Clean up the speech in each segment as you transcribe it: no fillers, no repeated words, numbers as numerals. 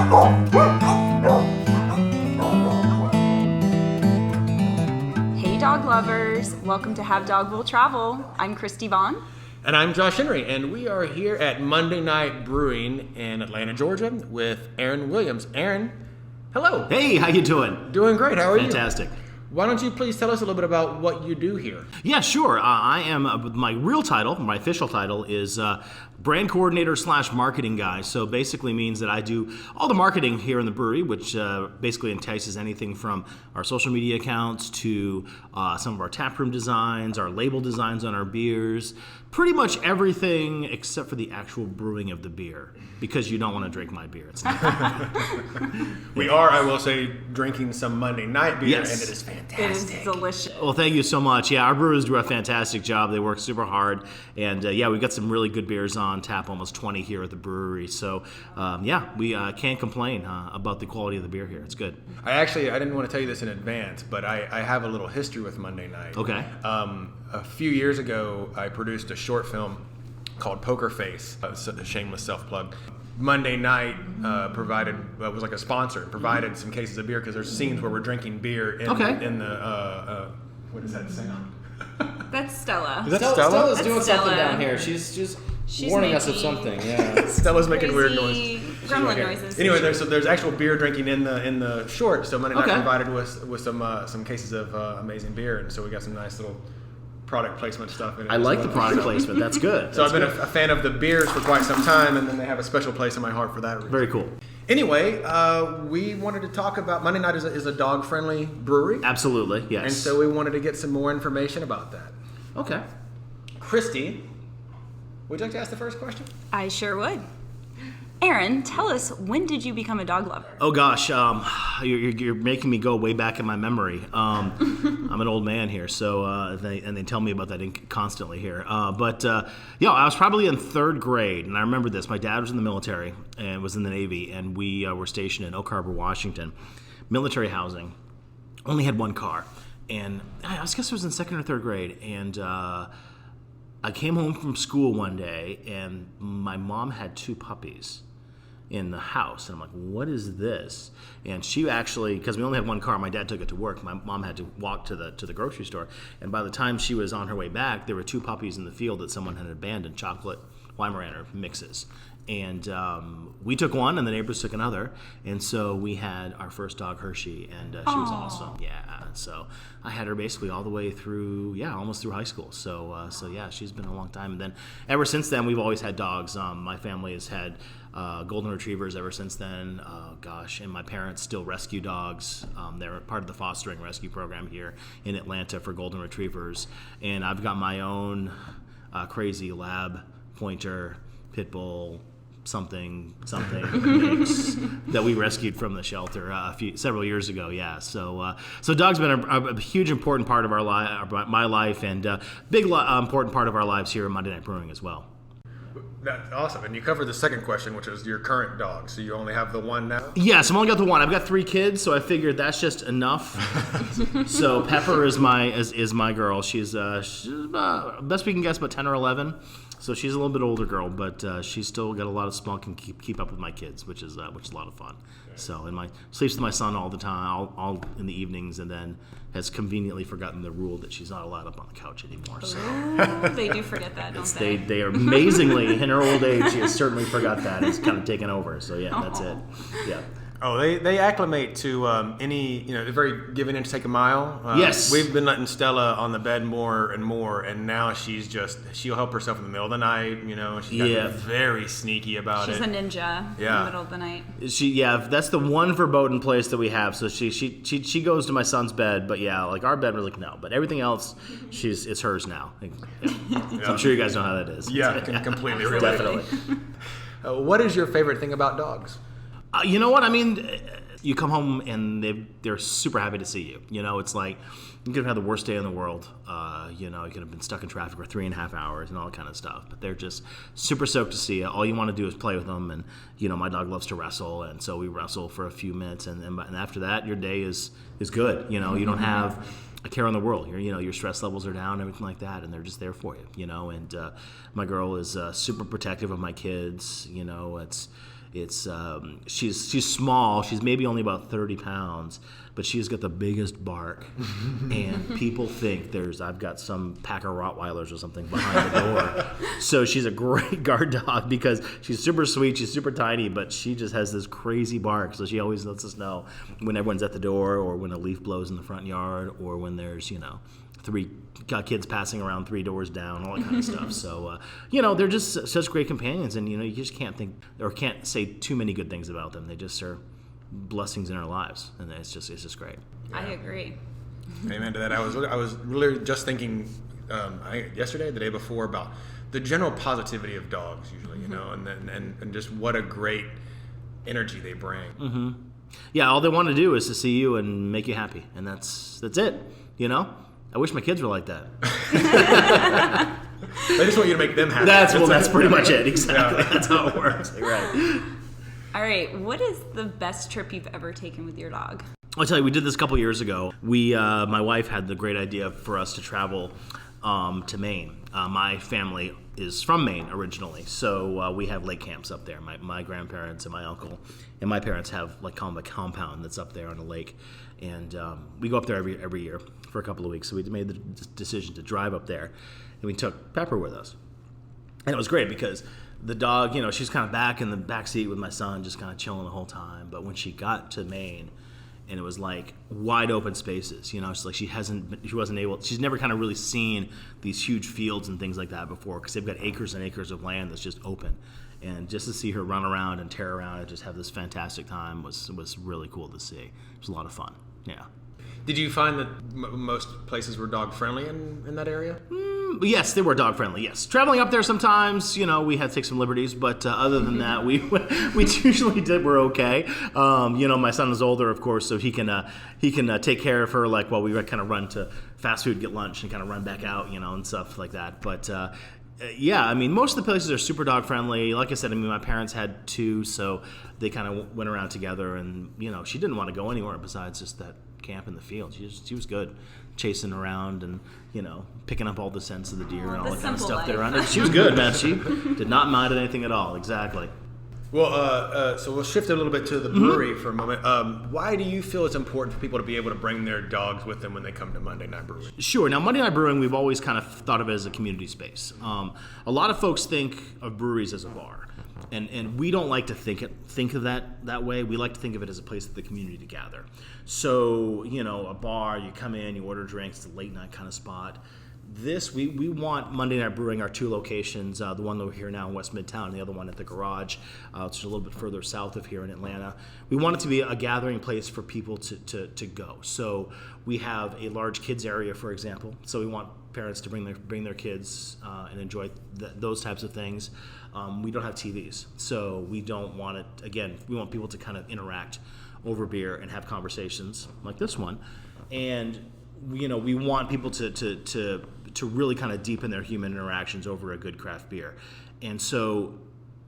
Hey dog lovers, welcome to Have Dog Will Travel. I'm Christy Vaughn. And I'm Josh Henry, and we are here at Monday Night Brewing in Atlanta, Georgia with Aaron Williams. Aaron, hello. Hey, how you doing? Doing great. How are you? Fantastic. Why don't you please tell us a little bit about what you do here? Yeah, sure. I am, my real title, my official title is brand coordinator / marketing guy. So basically means that I do all the marketing here in the brewery, which basically entices anything from our social media accounts to some of our taproom designs, our label designs on our beers, pretty much everything except for the actual brewing of the beer, because you don't want to drink my beer. It's not. We are, I will say, drinking some Monday Night beer, Yes. and it is fantastic. It is delicious. Well, thank you so much. Yeah, our brewers do a fantastic job. They work super hard. And yeah, we've got some really good beers on tap, almost 20 here at the brewery. So yeah, we can't complain about the quality of the beer here. It's good. I didn't want to tell you this in advance, but I have a little history with Monday Night. Okay. A few years ago, I produced a short film called Poker Face. It's a shameless self-plug. Monday Night was like a sponsor, provided some cases of beer because there's scenes where we're drinking beer in the what is that sound? That's Stella. Is that Stella? Stella's That's doing Stella. something down here. She's warning us of making something. Yeah. Stella's making weird Crazy noises. gremlin noises. Anyway, there's actual beer drinking in the short. So Monday Night Okay. provided with some cases of amazing beer, and so we got some nice little product placement stuff in it. I as like well. the product placement. That's good. So I've been a fan of the beers for quite some time, and then they have a special place in my heart for that reason. Very cool. Anyway, we wanted to talk about Monday Night is a dog-friendly brewery, Absolutely, yes. and so we wanted to get some more information about that. Okay. Christy, would you like to ask the first question? I sure would. Aaron, tell us, when did you become a dog lover? Oh gosh, you're making me go way back in my memory. I'm an old man here, so they tell me about that constantly here. But yeah, I was probably in third grade, and I remember this. My dad was in the military and was in the Navy, and we were stationed in Oak Harbor, Washington, military housing. Only had one car, and I guess it was in second or third grade, and I came home from school one day, and my mom had two puppies in the house, and I'm like, what is this? And she actually, because we only had one car, my dad took it to work, my mom had to walk to the grocery store, and by the time she was on her way back, there were two puppies in the field that someone had abandoned, chocolate Weimaraner mixes. And we took one, and the neighbors took another, and so we had our first dog, Hershey, and she was awesome. Yeah, so I had her basically all the way through, almost through high school. So yeah, she's been a long time. And then ever since then, we've always had dogs. My family has had golden retrievers ever since then. And my parents still rescue dogs. They're part of the fostering rescue program here in Atlanta for golden retrievers. And I've got my own crazy lab pointer, pit bull, something mix that we rescued from the shelter several years ago. Yeah, so dogs have been a huge important part of my life, and big important part of our lives here at Monday Night Brewing as well. That's awesome. And you covered the second question, which was your current dog. So you only have the one now? Yes, I've only got the one. I've got 3 kids, so I figured that's just enough. So Pepper is my girl. She's best we can guess about 10 or 11. So she's a little bit older girl, but she's still got a lot of spunk and keep up with my kids, which is a lot of fun. So, and sleeps with my son all the time, all in the evenings, and then has conveniently forgotten the rule that she's not allowed up on the couch anymore. So Ooh, they do forget that, don't they? they are amazingly, in her old age, she has certainly forgot that. It's kind of taken over. So yeah, that's it. Yeah. Oh, they acclimate to any, they're very give an inch, take a mile. Yes. We've been letting Stella on the bed more and more, and now she'll help herself in the middle of the night, she's gotten very sneaky about She's it. a ninja in the middle of the night. That's the one verboten place that we have. So she goes to my son's bed, but yeah, like our bed, we're like, no. But everything else, it's hers now. Yeah. So I'm sure you guys know how that is. Yeah, completely relate. Definitely. What is your favorite thing about dogs? You know what? I mean, you come home and they're super happy to see you. It's like you could have had the worst day in the world. You could have been stuck in traffic for 3.5 hours and all that kind of stuff. But they're just super stoked to see you. All you want to do is play with them. And, my dog loves to wrestle. And so we wrestle for a few minutes. And after that, your day is good. You don't have a care in the world. Your stress levels are down, everything like that. And they're just there for you, And my girl is super protective of my kids. It's she's small. She's maybe only about 30 pounds, but she's got the biggest bark. And people think I've got some pack of Rottweilers or something behind the door. So she's a great guard dog because she's super sweet. She's super tiny, but she just has this crazy bark. So she always lets us know when everyone's at the door, or when a leaf blows in the front yard, or when there's 3 kids passing around 3 doors down, all that kind of stuff. So, they're just such great companions, and, you just can't think or can't say too many good things about them. They just are blessings in our lives, and it's just great. I agree. Amen to that. I was really just thinking yesterday, the day before, about the general positivity of dogs usually, and just what a great energy they bring. Mm-hmm. Yeah, all they want to do is to see you and make you happy, and that's it, I wish my kids were like that. They just want you to make them happy. That's pretty much it. Exactly. Yeah. That's how it works. Right. All right. What is the best trip you've ever taken with your dog? I'll tell you, we did this a couple years ago. My wife had the great idea for us to travel to Maine. My family is from Maine originally, so we have lake camps up there. My grandparents and my uncle and my parents have a compound that's up there on a lake, and we go up there every year for a couple of weeks. So we made the decision to drive up there, and we took Pepper with us, and it was great because the dog, she's kind of back in the back seat with my son, just kind of chilling the whole time. But when she got to Maine, and it was like wide open spaces, it's like she's never kind of really seen these huge fields and things like that before, because they've got acres and acres of land that's just open. And just to see her run around and tear around and just have this fantastic time was really cool to see. It was a lot of fun. Yeah. Did you find that most places were dog friendly in that area? Yes, they were dog friendly. Yes, traveling up there sometimes, we had to take some liberties, but other than that, we usually we're okay. My son is older, of course, so he can take care of her while we kind of run to fast food, get lunch, and kind of run back out, and stuff like that. But yeah, most of the places are super dog friendly. Like I said, my parents had 2, so they kind of went around together, and she didn't want to go anywhere besides just that camp in the field. She was good chasing around and picking up all the scents of the deer and all that kind of stuff that are around her. She was good, man. She did not mind anything at all. Exactly. Well, so we'll shift a little bit to the brewery for a moment. Why do you feel it's important for people to be able to bring their dogs with them when they come to Monday Night Brewing? Sure. Now, Monday Night Brewing, we've always kind of thought of it as a community space. A lot of folks think of breweries as a bar, and we don't like to think of that way. We like to think of it as a place for the community to gather. So, a bar, you come in, you order drinks, it's a late night kind of spot. We want Monday Night Brewing, our 2 locations, the one over here now in West Midtown and the other one at the Garage, which is a little bit further south of here in Atlanta. We want it to be a gathering place for people to go. So we have a large kids area, for example. So we want parents to bring their kids and enjoy those types of things. We don't have TVs, so we don't want it. Again, we want people to kind of interact over beer and have conversations like this one, and we want people to really kind of deepen their human interactions over a good craft beer. And so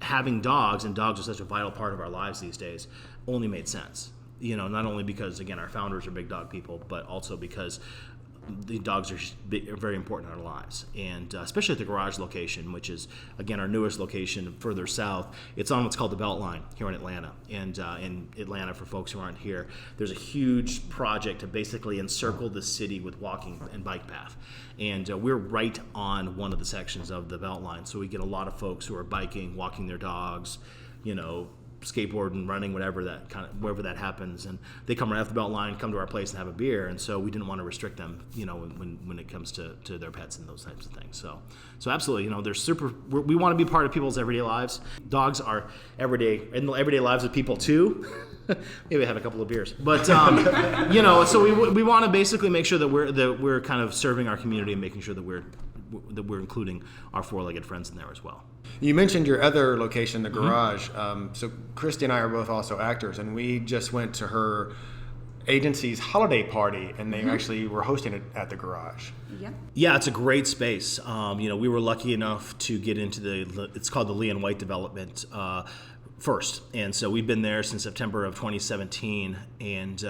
having dogs, and dogs are such a vital part of our lives these days, only made sense. Not only because, again, our founders are big dog people, but also because the dogs are very important in our lives. And especially at the Garage location, which is, again, our newest location further south. It's on what's called the Beltline here in Atlanta. And in Atlanta, for folks who aren't here, there's a huge project to basically encircle the city with walking and bike path. And we're right on one of the sections of the Beltline. So we get a lot of folks who are biking, walking their dogs, skateboarding, running, wherever that happens, and they come right off the Beltline, come to our place and have a beer. And so we didn't want to restrict them, when it comes to their pets and those types of things. So absolutely, they're we want to be part of people's everyday lives. Dogs are in the everyday lives of people too. Maybe have a couple of beers, but so we want to basically make sure that we're kind of serving our community and making sure that we're including our 4-legged friends in there as well. You mentioned your other location, the Garage. So Christy and I are both also actors, and we just went to her agency's holiday party, and they actually were hosting it at the Garage. Yep. Yeah, it's a great space. We were lucky enough to get into it's called the Lee and White development first, and so we've been there since September of 2017, and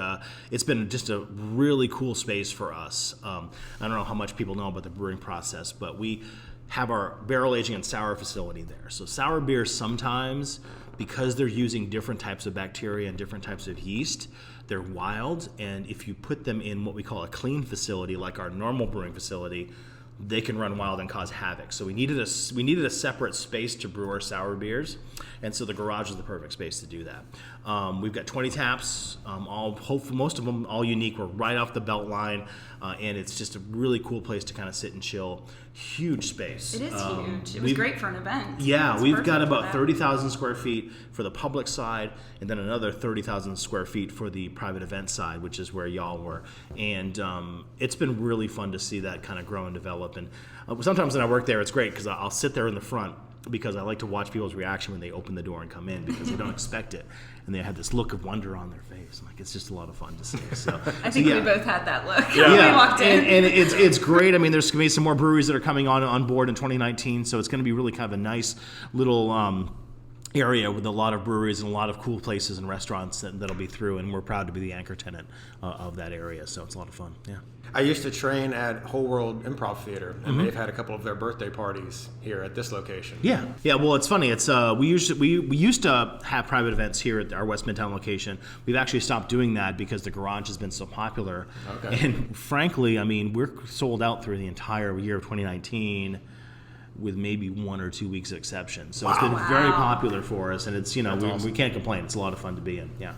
it's been just a really cool space for us. I don't know how much people know about the brewing process, but we have our barrel aging and sour facility there. So sour beer sometimes because they're using different types of bacteria and different types of yeast, they're wild. And if you put them in what we call a clean facility, like our normal brewing facility, they can run wild and cause havoc. So we needed a separate space to brew our sour beers, and so the garage is the perfect space to do that. We've got 20 taps, hopefully most of them all unique. We're right off the belt line, and it's just a really cool place to kind of sit and chill. Huge space. It is huge. It was great for an event. Yeah, It's we've perfect got for about that. 30,000 square feet for the public side, and then another 30,000 square feet for the private event side, which is where y'all were. And it's been really fun to see that kind of grow and develop. And sometimes when I work there, it's great because I'll sit there in the front because I like to watch people's reaction when they open the door and come in because they don't expect it. And they have this look of wonder on their face. I'm like, it's just a lot of fun to see. So I think yeah. we both had that look when we walked in. And it's great. I mean, there's going to be some more breweries that are coming on board in 2019, so it's going to be really kind of a nice little area with a lot of breweries and a lot of cool places and restaurants that'll be through, and we're proud to be the anchor tenant of that area, so it's a lot of fun. Yeah. I used to train at Whole World Improv Theater, and they've had a couple of their birthday parties here at this location. Yeah. Well, it's funny. It's we used to have private events here at our West Midtown location. We've actually stopped doing that because the garage has been so popular. Okay. And frankly, I mean, we're sold out through the entire year of 2019. With maybe 1 or 2 weeks of exception. So it's been very popular for us, and it's, we can't complain. It's a lot of fun to be in. Yeah.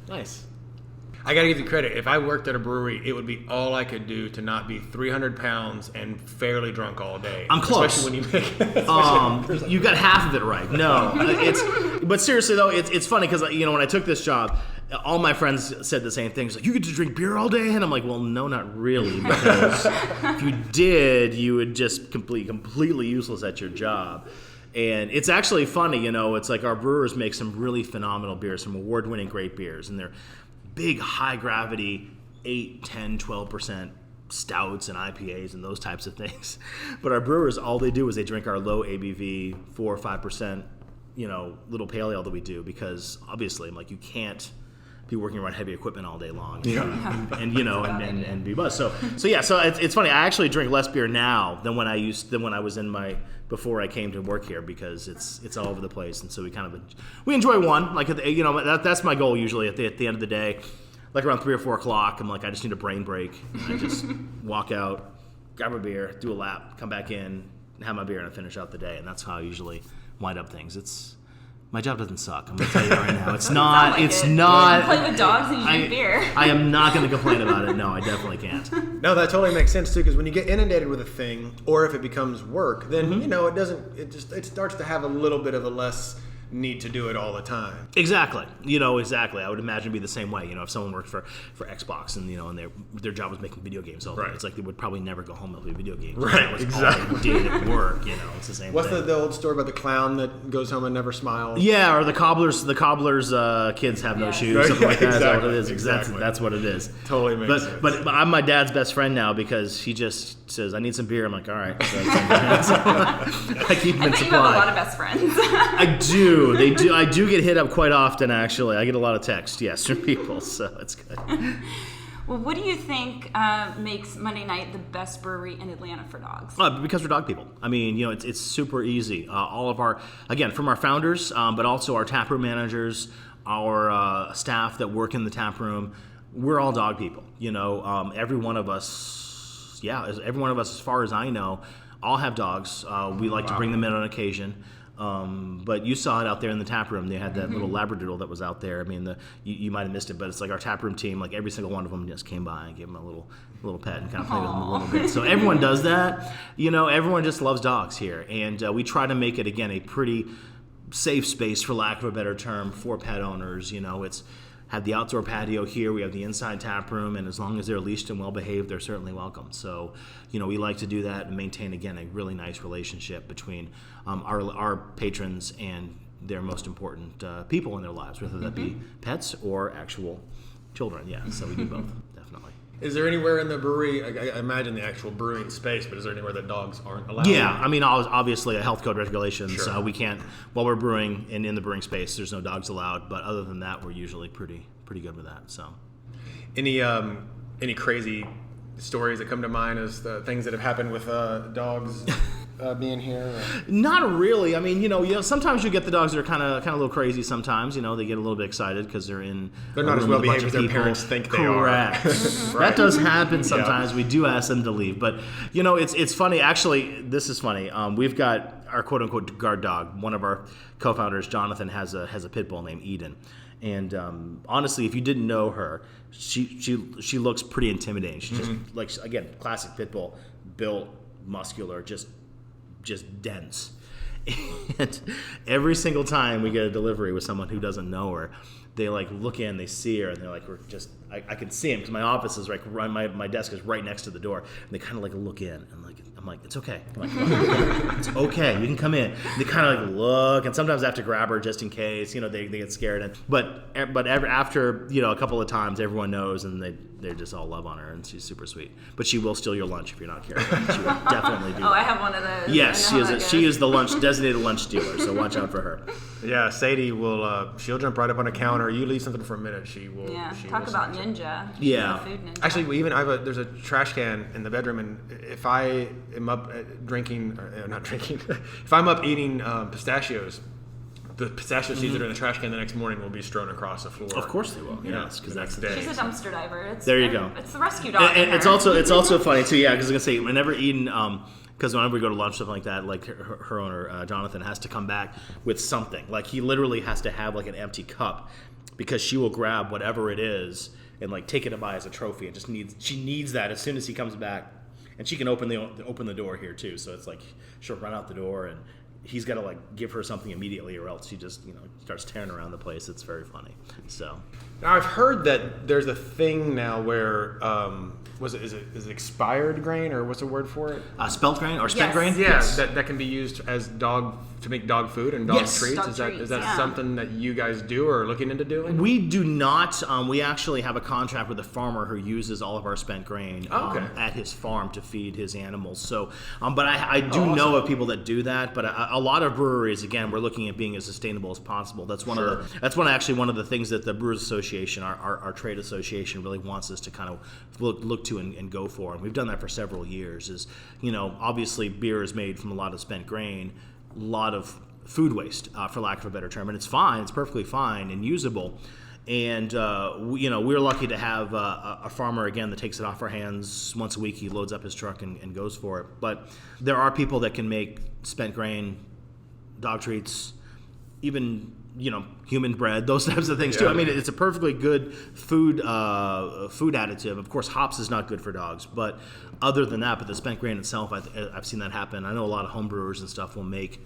Nice. I gotta give you credit. If I worked at a brewery, it would be all I could do to not be 300 pounds and fairly drunk all day. I'm close. Especially when you make You got half of it right. No, but seriously though, it's funny because when I took this job, all my friends said the same thing. It's like, you get to drink beer all day? And I'm like, well, no, not really, because if you did, you would just completely useless at your job. And it's actually funny, it's like our brewers make some really phenomenal beers, some award-winning great beers, and they're big, high-gravity, 8, 10, 12% stouts and IPAs and those types of things. But our brewers, all they do is they drink our low ABV, 4 or 5%, little pale ale that we do, because obviously, you can't be working around heavy equipment all day long, and be buzzed. So it's funny. I actually drink less beer now than when I was before I came to work here, because it's all over the place, and so we enjoy one. That's my goal usually at the end of the day, like around 3 or 4 o'clock. I'm like, I just need a brain break. I just walk out, grab a beer, do a lap, come back in, have my beer, and I finish out the day, and that's how I usually wind up things. My job doesn't suck. I'm going to tell you right now. It's not. You play with dogs and you drink beer. I am not going to complain about it. No, I definitely can't. No, that totally makes sense too. Because when you get inundated with a thing, or if it becomes work, then it doesn't. It starts to have a little bit of a less need to do it all the time. Exactly. Exactly. I would imagine it'd be the same way. If someone worked for Xbox and and their job was making video games all day, it's like they would probably never go home and play video games. Right. That was all they did at work. It's the same. What's thing. the old story about the clown that goes home and never smiles? Yeah, or the cobbler's kids have no shoes, something like that. That's what it is. Exactly. That's what it is. Totally makes sense. But I'm my dad's best friend now because he just says, I need some beer. I'm like, all right. So I keep him in I bet supply. you have a lot of best friends. I do. I do get hit up quite often, actually. I get a lot of texts, yes, from people, so it's good. Well, what do you think makes Monday Night the best brewery in Atlanta for dogs? Because we're dog people. I mean, it's super easy. All of our, again, from our founders, but also our taproom managers, our staff that work in the taproom, we're all dog people. Every one of us, as far as I know, all have dogs. We like to bring them in on occasion. But you saw it out there in the tap room. They had that little Labradoodle that was out there. I mean, you might have missed it, but it's like our tap room team. Like every single one of them just came by and gave him a little pet and kind of played with him a little bit. So everyone does that. Everyone just loves dogs here, and we try to make it again a pretty safe space, for lack of a better term, for pet owners. It's have the outdoor patio here. We have the inside tap room, and as long as they're leashed and well behaved, they're certainly welcome. So, we like to do that and maintain, again, a really nice relationship between our patrons and their most important people in their lives, whether that be pets or actual children. Yeah, so we do both, definitely. Is there anywhere in the brewery, I imagine the actual brewing space, but is there anywhere that dogs aren't allowed? Yeah, I mean, obviously a health code regulations. Sure. We can't, while we're brewing and in the brewing space, there's no dogs allowed. But other than that, we're usually pretty good with that. So, Any crazy stories that come to mind as the things that have happened with dogs? being here? Or? Not really. I mean, sometimes you get the dogs that are kind of a little crazy. Sometimes, they get a little bit excited because they're in. They're not a as room well with a bunch behaved as of their people. parents think they Correct. are. That does happen sometimes. We do ask them to leave, but it's funny. Actually, this is funny. We've got our quote unquote guard dog. One of our co-founders, Jonathan, has a pit bull named Eden. And honestly, if you didn't know her, she looks pretty intimidating. She's just like, again, classic pit bull, built, muscular, just dense. And every single time we get a delivery with someone who doesn't know her, they like look in, they see her, and they're like, I can see them because my office is like my desk is right next to the door, and they kind of like look in, and I'm like, it's okay. I'm like, it's okay. You can come in. And they kind of like look, and sometimes I have to grab her just in case, they get scared. But after a couple of times, everyone knows, and they just all love on her, and she's super sweet. But she will steal your lunch if you're not careful. She will definitely do. Oh, I have one of those. Yes, she is the designated lunch stealer. So watch out for her. Yeah, Sadie will. She'll jump right up on a counter. You leave something for a minute, she will. Yeah, she talk will about snatch it. ninja. Yeah. She's a food ninja. Actually, there's a trash can in the bedroom, and if I am up not drinking, if I'm up eating pistachios, the pistachio seeds that are in the trash can the next morning will be strewn across the floor. Of course they will. Yes, because that's the day. She's a dumpster diver. There you go. It's the rescue dog. And it's also funny too. Yeah, because I was gonna say whenever Eden, because whenever we go to lunch, stuff like that, like her owner Jonathan has to come back with something. Like he literally has to have like an empty cup because she will grab whatever it is and like take it to buy as a trophy. And she needs that as soon as he comes back, and she can open the door here too. So it's like she'll run out the door and he's got to like give her something immediately, or else she just starts tearing around the place. It's very funny. So now I've heard that there's a thing now where is it expired grain, or what's the word for it? spelt grain or spent Yes. grain? Yeah, Yes. that can be used as to make dog food and dog Yes. treats. Dog Is that treats, is that yeah. something that you guys do or are looking into doing? We do not. We actually have a contract with a farmer who uses all of our spent grain at his farm to feed his animals. So, but I do know of people that do that. But a lot of breweries, again, we're looking at being as sustainable as possible. That's one of the things that the Brewers Association, our trade association, really wants us to kind of look to and go for. And we've done that for several years. Is obviously beer is made from a lot of spent grain, a lot of food waste, for lack of a better term, and it's fine. It's perfectly fine and usable. And we're lucky to have a farmer again that takes it off our hands once a week. He loads up his truck and goes for it. But there are people that can make spent grain, dog treats, even human bread, those types of things too. I mean, it's a perfectly good food additive. Of course, hops is not good for dogs, but other than that, but the spent grain itself, I've seen that happen. I know a lot of home brewers and stuff will make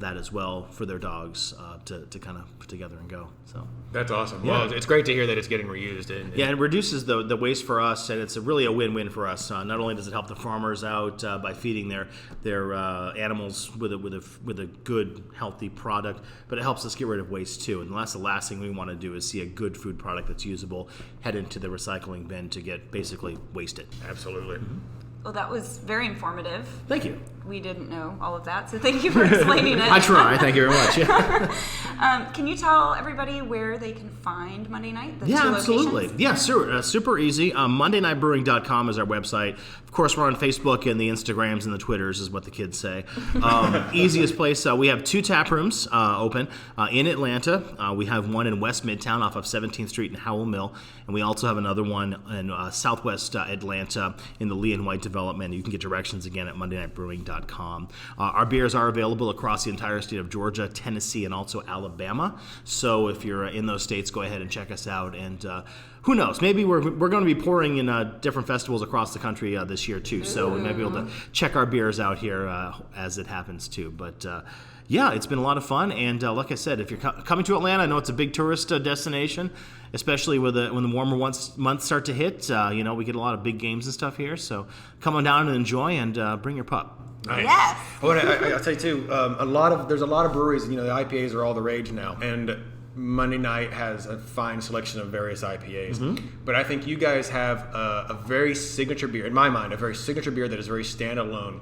that as well for their dogs to kind of put together and go. So That's awesome. Yeah. Well, it's great to hear that it's getting reused. And yeah, it reduces the waste for us, and it's really a win-win for us. Not only does it help the farmers out by feeding their animals with a good, healthy product, but it helps us get rid of waste too. And that's the last thing we want to do is see a good food product that's usable head into the recycling bin to get basically wasted. Absolutely. Well, that was very informative. Thank you. We didn't know all of that, so thank you for explaining it. I try. Thank you very much. Yeah. Can you tell everybody where they can find Monday Night? The Yeah, two absolutely. locations? Yeah, sure. Super easy. MondayNightBrewing.com is our website. Of course, we're on Facebook and the Instagrams and the Twitters is what the kids say. Easiest place. We have 2 tap rooms open in Atlanta. We have one in West Midtown off of 17th Street in Howell Mill. And we also have another one in Southwest Atlanta in the Lee and White development. You can get directions again at MondayNightBrewing.com. Our beers are available across the entire state of Georgia, Tennessee, and also Alabama. So if you're in those states, go ahead and check us out. And who knows? Maybe we're going to be pouring in different festivals across the country this year too. So we might be able to check our beers out here as it happens too. But yeah, it's been a lot of fun. And like I said, if you're coming to Atlanta, I know it's a big tourist destination, especially when the warmer months start to hit. We get a lot of big games and stuff here. So come on down and enjoy and bring your pup. Nice. Yes. I'll tell you too. There's a lot of breweries. The IPAs are all the rage now, and Monday Night has a fine selection of various IPAs. Mm-hmm. But I think you guys have a very signature beer, in my mind, a very signature beer that is very standalone.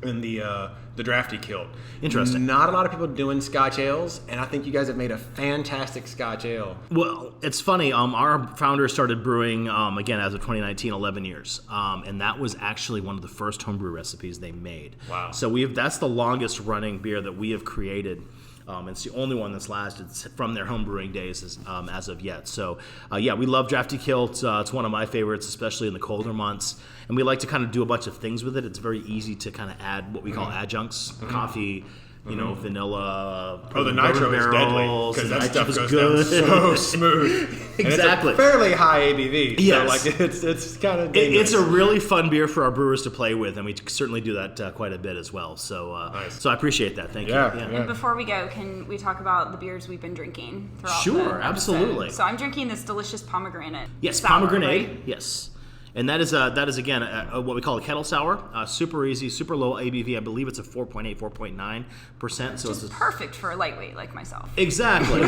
in the Drafty Kilt. Interesting. Not a lot of people doing Scotch ales, and I think you guys have made a fantastic Scotch ale. Well, it's funny. Our founder started brewing, again, as of 2019, 11 years. And that was actually one of the first homebrew recipes they made. Wow. So that's the longest running beer that we have created. It's the only one that's lasted from their home brewing days as of yet. So, yeah, we love Drafty Kilt. It's one of my favorites, especially in the colder months. And we like to kind of do a bunch of things with it. It's very easy to kind of add what we call adjuncts, coffee, vanilla. Oh, the nitro is deadly because that stuff goes down so smooth. Exactly. And it's a fairly high ABV. Yes. So, like, it's kind of It's a really fun beer for our brewers to play with, and we certainly do that quite a bit as well. So, Nice. so I appreciate that. Thank you. Yeah. Before we go, can we talk about the beers we've been drinking throughout Sure, the episode? absolutely. So I'm drinking this delicious pomegranate. Yes, sour, pomegranate. right? Yes. And that is again what we call a kettle sour. Super easy, super low ABV. I believe it's a 4.8, 4.9%. So Just it's perfect for a lightweight like myself. exactly.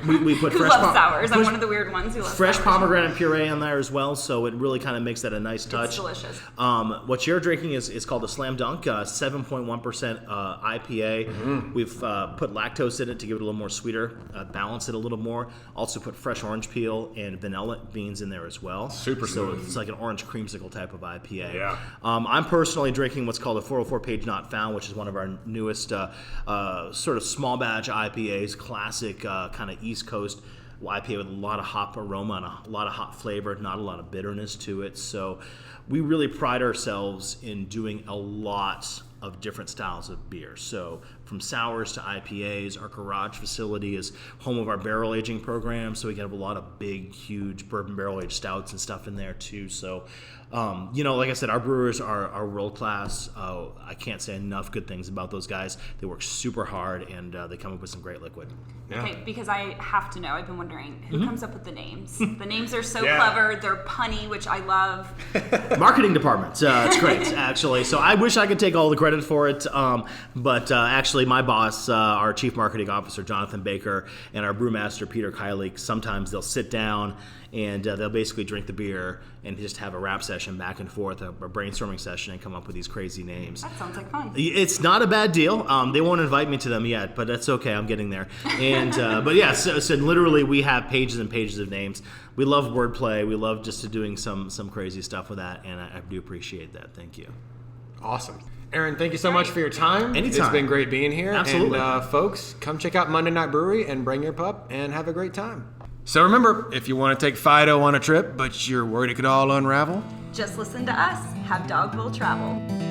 we put Who fresh loves sours? I'm fresh- one of the weird ones who loves fresh sours. pomegranate puree in there as well. So it really kind of makes that a nice touch. It's delicious. What you're drinking is called a Slam Dunk, 7.1% IPA. We've put lactose in it to give it a little more sweeter, balance it a little more. Also put fresh orange peel and vanilla beans in there as well. Super So smooth. it's like an orange creamsicle type of IPA. Yeah. I'm personally drinking what's called a 404 Page Not Found, which is one of our newest sort of small batch IPAs, classic kind of East Coast IPA with a lot of hop aroma and a lot of hop flavor, not a lot of bitterness to it. So we really pride ourselves in doing a lot of different styles of beer. So from sours to IPAs, our garage facility is home of our barrel aging program. So we get a lot of big, huge bourbon barrel aged stouts and stuff in there too. So, like I said, our brewers are world class. I can't say enough good things about those guys. They work super hard and they come up with some great liquid. Yeah. Okay, because I have to know, I've been wondering, who comes up with the names? The names are so Yeah. clever, they're punny, which I love. Marketing department. It's great, actually. So I wish I could take all the credit for it. But actually, my boss, our chief marketing officer, Jonathan Baker, and our brewmaster, Peter Kylie, sometimes they'll sit down and they'll basically drink the beer and just have a rap session back and forth, a brainstorming session, and come up with these crazy names. That sounds like fun. It's not a bad deal. They won't invite me to them yet, but that's okay. I'm getting there. And but yeah, so literally we have pages and pages of names. We love wordplay. We love just doing some crazy stuff with that, and I do appreciate that. Thank you. Awesome. Aaron, thank you so much for your time. Anytime. It's been great being here. Absolutely. And folks, come check out Monday Night Brewery and bring your pup and have a great time. So remember, if you want to take Fido on a trip, but you're worried it could all unravel, Just listen to us, Have Dogville Travel.